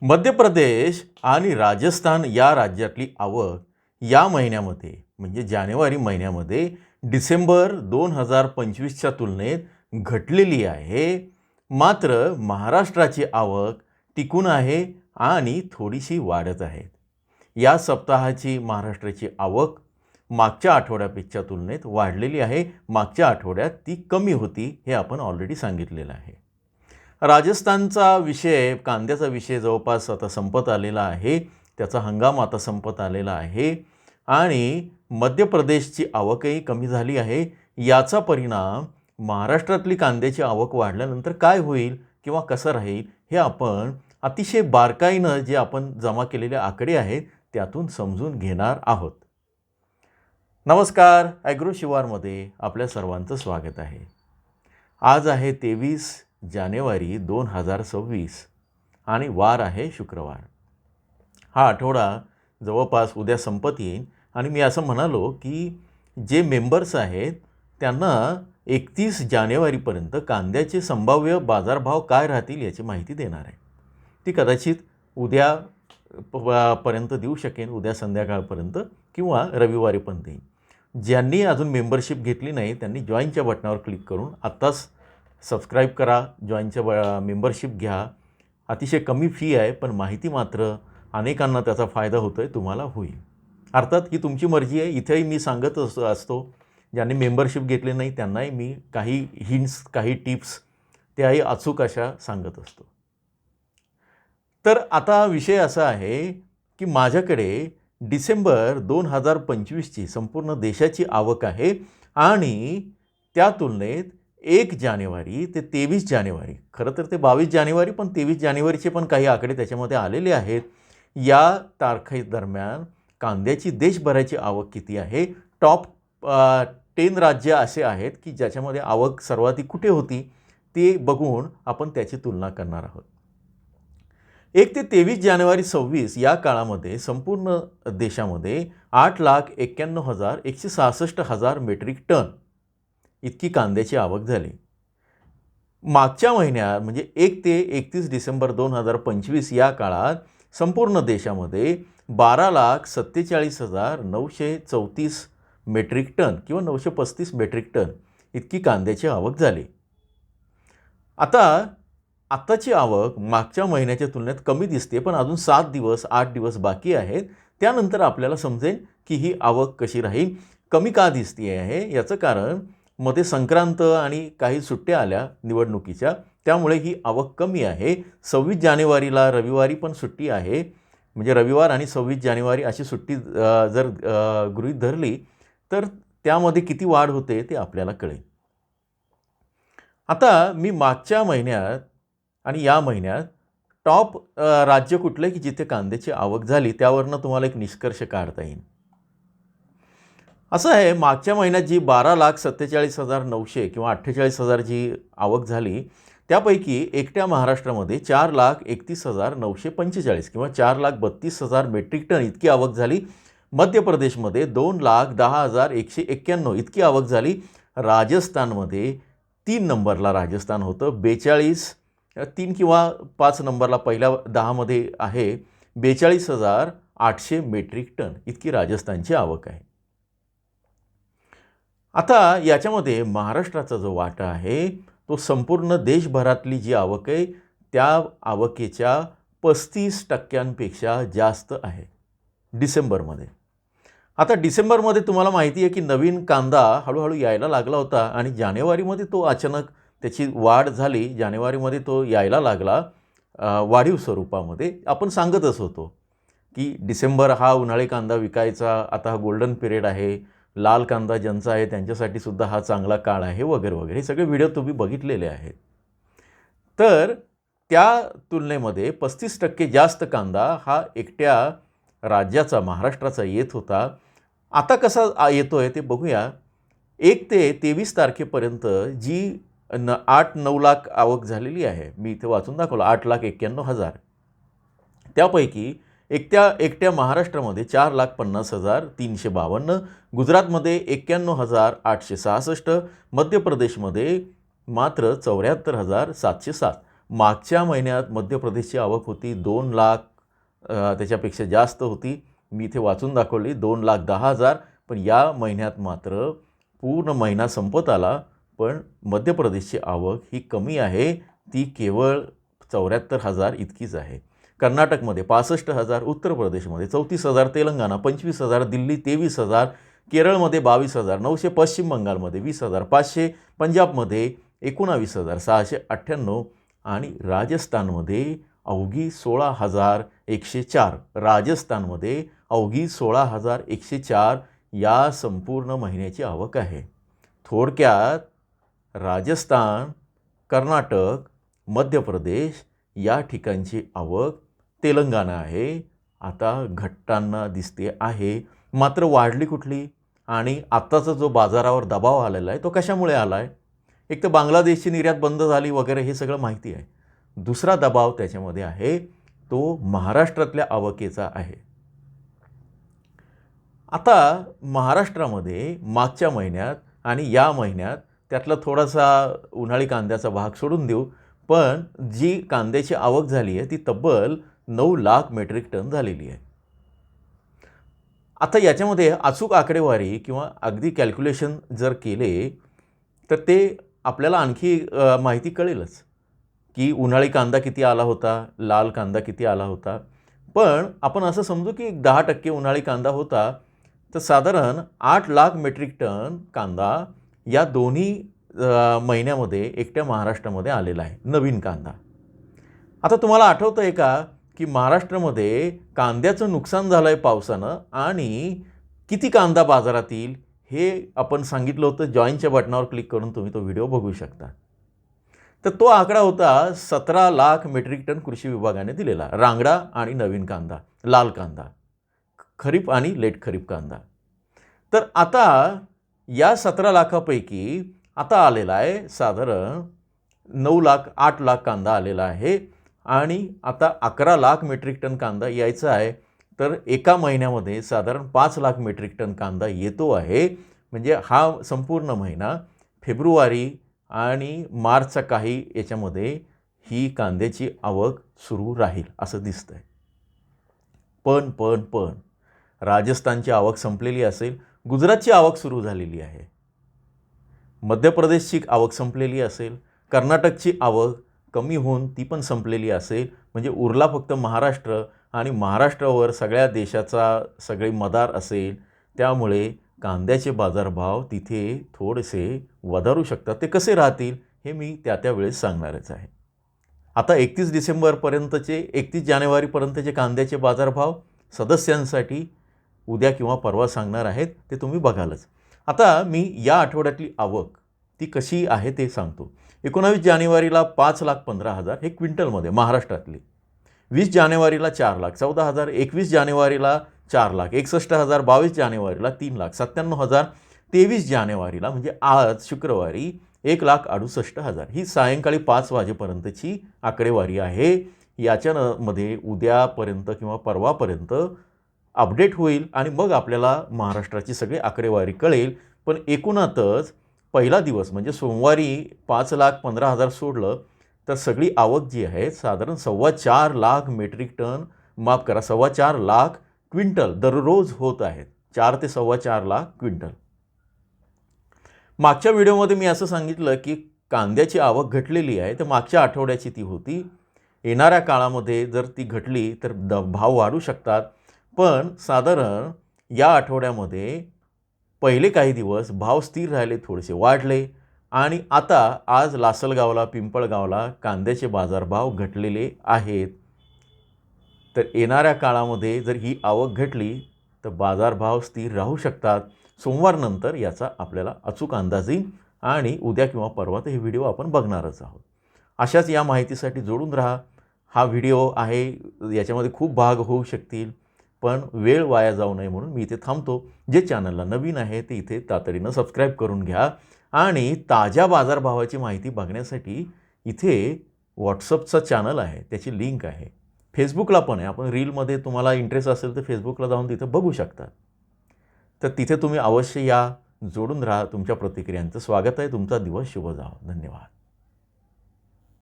मध्य प्रदेश आणि राजस्थान या राज्यातली आवक या महिन्यामध्ये म्हणजे जानेवारी महिन्यामध्ये डिसेंबर 2025च्या तुलनेत घटलेली आहे. मात्र महाराष्ट्राची आवक टिकून आहे आणि थोडीशी वाढत आहे. या सप्ताहाची महाराष्ट्राची आवक मागच्या आठवड्यापेक्षा तुलनेत वाढलेली आहे. मागच्या आठवड्यात ती कमी होती हे आपण ऑलरेडी सांगितलेलं आहे. राजस्थानचा विषय, कांद्याचा विषय जवळपास आता संपत आलेला आहे. त्याचा हंगाम आता संपत आलेला आहे आणि मध्य प्रदेशची आवकही कमी झाली आहे. याचा परिणाम महाराष्ट्रातली कांद्याची आवक वाढल्यानंतर काय होईल किंवा कसं राहील हे आपण अतिशय बारकाईनं जे आपण जमा केलेले आकडे आहेत त्यातून समजून घेणार आहोत. नमस्कार, ॲग्रो शिवारमध्ये आपल्या सर्वांचं स्वागत आहे. आज आहे 23 जानेवारी 2026 आणि वार आहे शुक्रवार. हा आठवडा जवळपास उद्या संपत येईल आणि मी असं म्हणालो की जे मेंबर्स आहेत त्यांना 31 जानेवारीपर्यंत कांद्याचे संभाव्य बाजारभाव काय राहतील याची माहिती देणार आहे. ती कदाचित उद्या पर्यंत देऊ शकेन, उद्या संध्याकाळपर्यंत किंवा रविवारीपर्यंत देईन. ज्यांनी अजून मेंबरशिप घेतली नाही त्यांनी जॉईनच्या बटनावर क्लिक करून आत्ताच सबस्क्राईब करा, जॉईनच्या मेंबरशिप घ्या. अतिशय कमी फी आहे पण माहिती मात्र अनेकांना त्याचा फायदा होतो आहे, तुम्हाला होईल. अर्थात ही तुमची मर्जी आहे. इथेही मी सांगत असतो ज्यांनी मेंबरशिप घेतली नाही त्यांनाही मी काही हिंट्स, काही टिप्स त्याही अचूक अशा सांगत असतो. तर आता विषय असा आहे की माझ्याकडे डिसेंबर 2025ची संपूर्ण देशाची आवक आहे आणि त्या तुलनेत 1 जानेवारी ते 23 जानेवारी, खरं तर ते 22 जानेवारी पण 23 जानेवारीचे पण काही आकडे त्याच्यामध्ये आलेले आहेत. या तारखेदरम्यान कांद्याची देशभराची आवक किती आहे, टॉप 10 राज्य असे आहेत की ज्याच्यामध्ये आवक सर्वाधिक कुठे होती ते बघून आपण त्याची तुलना करणार आहोत. 1 ते 23 जानेवारी 26 या काळामध्ये संपूर्ण देशामध्ये 8,91,166 मेट्रिक टन इतकी कांद्याची आवक झाली. मागच्या महिन्यात म्हणजे 1 ते 31 डिसेंबर 2025 या काळात संपूर्ण देशामध्ये 12,47,934 मेट्रिक टन किंवा 935 मेट्रिक टन इतकी कांद्याची आवक झाली. आताची आवक मागच्या महिन्याच्या तुलनेत कमी दिसते पण अजून 7 दिवस 8 दिवस बाकी आहेत. त्यानंतर आपल्याला समजेल की ही आवक कशी राहील. कमी का दिसते आहे याचं कारण मध्ये संक्रांत आणि काही सुट्ट्या आल्या निवडणुकीच्या, त्यामुळे ही आवक कमी आहे. 26 जानेवारीला रविवारी पण सुट्टी आहे, म्हणजे रविवार आणि 26 जानेवारी अशी सुट्टी जर गृहीत धरली तर त्यामध्ये किती वाढ होते ते आपल्याला कळेल. आता मी मागच्या महिन्यात आणि या महिन्यात टॉप राज्य कुठलं की जिथे कांद्याची आवक झाली त्यावरनं तुम्हाला एक निष्कर्ष काढता येईल. असं आहे, मागच्या महिन्यात जी 12,47,900 किंवा 48,000 जी आवक झाली त्यापैकी एकट्या महाराष्ट्रामध्ये 4,31,945 किंवा 4,32,000 मेट्रिक टन इतकी आवक झाली. मध्य प्रदेशमध्ये 2,10,191 इतकी आवक झाली. राजस्थानमध्ये 3 नंबरला राजस्थान होतं, 3 किंवा 5 नंबरला पहिल्या 10मध्ये आहे, 42,800 मेट्रिक टन इतकी राजस्थानची आवक आहे. आता याच्यामध्ये महाराष्ट्राचा जो वाटा आहे तो संपूर्ण देशभरातली जी आवक आहे त्या आवकेच्या 35% जास्त आहे डिसेंबरमध्ये. आता डिसेंबरमध्ये तुम्हाला माहिती आहे की नवीन कांदा हळूहळू यायला लागला होता आणि जानेवारीमध्ये तो अचानक त्याची वाढ झाली. जानेवारीमध्ये तो यायला लागला वाढीव स्वरूपामध्ये. आपण सांगतच होतो की डिसेंबर हा उन्हाळी कांदा विकायचा, आता हा गोल्डन पिरियड आहे, लाल कांदा ज्यांचा आहे त्यांच्यासाठी सुद्धा हा चांगला काळ आहे वगैरे वगैरे. हे सगळे व्हिडिओ तुम्ही बघितलेले आहेत. तर त्या तुलनेमध्ये 35% जास्त कांदा हा एकट्या राज्याचा महाराष्ट्राचा येत होता. आता कसा येतो आहे ते बघूया. 1 ते 23 तारखेपर्यंत जी 8-9 लाख आवक झालेली आहे, मी इथे वाचून दाखवलं, 8,91,000. त्यापैकी एकट्या महाराष्ट्रामध्ये 4,50,352, गुजरातमध्ये 91,866, मध्य प्रदेशमध्ये मात्र 74,707. मागच्या महिन्यात मध्य प्रदेशची आवक होती 2 लाख, त्याच्यापेक्षा जास्त होती. मी इथे वाचून दाखवली 2,10,000. पण या महिन्यात मात्र पूर्ण महिना संपत आला, पण मध्य प्रदेशची आवक ही कमी आहे. ती केवळ 74,000 इतकीच आहे. कर्नाटकमध्ये 65,000, उत्तर प्रदेशमध्ये 34,000, तेलंगणा 25,000, दिल्ली 23,000, केरळमध्ये 22,900, पश्चिम बंगालमध्ये 20,500, पंजाबमध्ये 19,698 आणि राजस्थानमध्ये अवघी 16,104. राजस्थानमध्ये अवघी 16,104 या संपूर्ण महिन्याची आवक आहे. थोडक्यात राजस्थान, कर्नाटक, मध्य प्रदेश या ठिकाणची आवक तेलंगणा आहे आता घटताना दिसते आहे. मात्र वाढली कुठली? आणि आत्ताचा जो बाजारावर दबाव आलेला आहे तो कशामुळे आला आहे? एक तर बांगलादेशची निर्यात बंद झाली वगैरे हे सगळं माहिती आहे. दुसरा दबाव त्याच्यामध्ये आहे तो महाराष्ट्रातल्या आवकेचा आहे. आता महाराष्ट्रामध्ये मागच्या महिन्यात आणि या महिन्यात त्यातला थोडासा उन्हाळी कांद्याचा भाग सोडून देऊ, पण जी कांद्याची आवक झाली आहे ती तब्बल 9 लाख मेट्रिक टन झालेली आहे. आता याच्यामध्ये अचूक आकडेवारी किंवा अगदी कॅल्क्युलेशन जर केले तर ते आपल्याला आणखी माहिती कळेलच की उन्हाळी कांदा किती आला होता, लाल कांदा किती आला होता. पण आपण असं समजू की 10% उन्हाळी कांदा होता, तर साधारण 8 लाख मेट्रिक टन कांदा या दोन्ही महिन्यामध्ये एकट्या महाराष्ट्रामध्ये आलेला आहे, नवीन कांदा. आता तुम्हाला आठवतं आहे का की महाराष्ट्रामध्ये कांद्याचं नुकसान झालं आहे पावसानं आणि किती कांदा बाजारात येईल हे आपण सांगितलं होतं. जॉईनच्या बटनावर क्लिक करून तुम्ही तो व्हिडिओ बघू शकता. तर तो आकडा होता 17 लाख मेट्रिक टन कृषी विभागाने दिलेला, रांगडा आणि नवीन कांदा, लाल कांदा, खरीप आणि लेट खरीप कांदा. तर आता या 17 लाखापैकी आता आलेला आहे साधारण 9 लाख 8 लाख कांदा आलेला आहे आणि आता 11 लाख मेट्रिक टन कांदा यायचा आहे. तर एका महिन्यामध्ये साधारण 5 लाख मेट्रिक टन कांदा येतो आहे. म्हणजे हा संपूर्ण महिना फेब्रुवारी आणि मार्चचा काही याच्यामध्ये ही कांद्याची आवक सुरू राहील असं दिसतं आहे. पण राजस्थानची आवक संपलेली असेल, गुजरातची आवक सुरू झालेली आहे, मध्य प्रदेशची आवक संपलेली असेल, कर्नाटकची आवक कमी होऊन ती पण संपलेली असेल. म्हणजे उरला फक्त महाराष्ट्र आणि महाराष्ट्रावर सगळ्या देशाचा सगळे मदार असेल. त्यामुळे कांद्याचे बाजारभाव तिथे थोडेसे वधारू शकतात. ते कसे राहतील हे मी त्या वेळेस सांगणारच आहे. आता 31 डिसेंबरपर्यंतचे 31 जानेवारीपर्यंतचे कांद्याचे बाजारभाव सदस्यांसाठी उद्या किंवा परवा सांगणार आहेत, ते तुम्ही बघालच. आता मी या आठवड्यातली आवक ती कशी आहे ते सांगतो. 19 जानेवारीला 5,15,000 हे क्विंटलमध्ये महाराष्ट्रातली, 20 जानेवारीला 4,00,000 14,000, 21 जानेवारीला 4,00,000 61,000, 22 जानेवारीला 3,97,000, 23 जानेवारीला म्हणजे आज शुक्रवारी 1,68,000. ही सायंकाळी 5 वाजेपर्यंतची आकडेवारी आहे. याच्यामध्ये उद्यापर्यंत किंवा परवापर्यंत अपडेट होईल आणि मग आपल्याला महाराष्ट्राची सगळी आकडेवारी कळेल. पण एकूणातच पहिला दिवस म्हणजे सोमवारी 5,15,000 सोडलं तर सगळी आवक जी आहे साधारण 4.25 लाख मेट्रिक टन, माफ करा 4.25 लाख क्विंटल दररोज होत आहेत. 4 ते 4.25 लाख क्विंटल. मागच्या व्हिडिओमध्ये मी असं सांगितलं की कांद्याची आवक घटलेली आहे, तर मागच्या आठवड्याची ती होती. येणाऱ्या काळामध्ये जर ती घटली तर भाव वाढू शकतात. पण साधारण या आठवड्यामध्ये पहिले काही दिवस भाव स्थिर राहिले, थोडेसे वाढले आणि आता आज लासलगावला, पिंपळगावला कांद्याचे बाजारभाव घटलेले आहेत. तर येणाऱ्या काळामध्ये जर ही आवक घटली तर बाजारभाव स्थिर राहू शकतात. सोमवारनंतर याचा आपल्याला अचूक अंदाज येईल आणि उद्या किंवा परवा तर हे व्हिडिओ आपण बघणारच आहोत. अशाच या माहितीसाठी जोडून राहा. हा व्हिडिओ आहे, याच्यामध्ये खूप भाग होऊ शकतील, पण वेळ वाया जाऊ नये म्हणून मी इथे थांबतो. जे चॅनलला नवीन आहे ते इथे तातडीनं सबस्क्राईब करून घ्या आणि ताज्या बाजारभावाची माहिती बघण्यासाठी इथे व्हॉट्सअपचा चॅनल आहे, त्याची लिंक आहे. फेसबुकला पण आहे. आपण रीलमध्ये तुम्हाला इंटरेस्ट असेल तर फेसबुकला जाऊन तिथे बघू शकता. तर तिथे तुम्ही अवश्य या, जोडून राहा. तुमच्या प्रतिक्रियांचं स्वागत आहे. तुमचा दिवस शुभ जावो. धन्यवाद.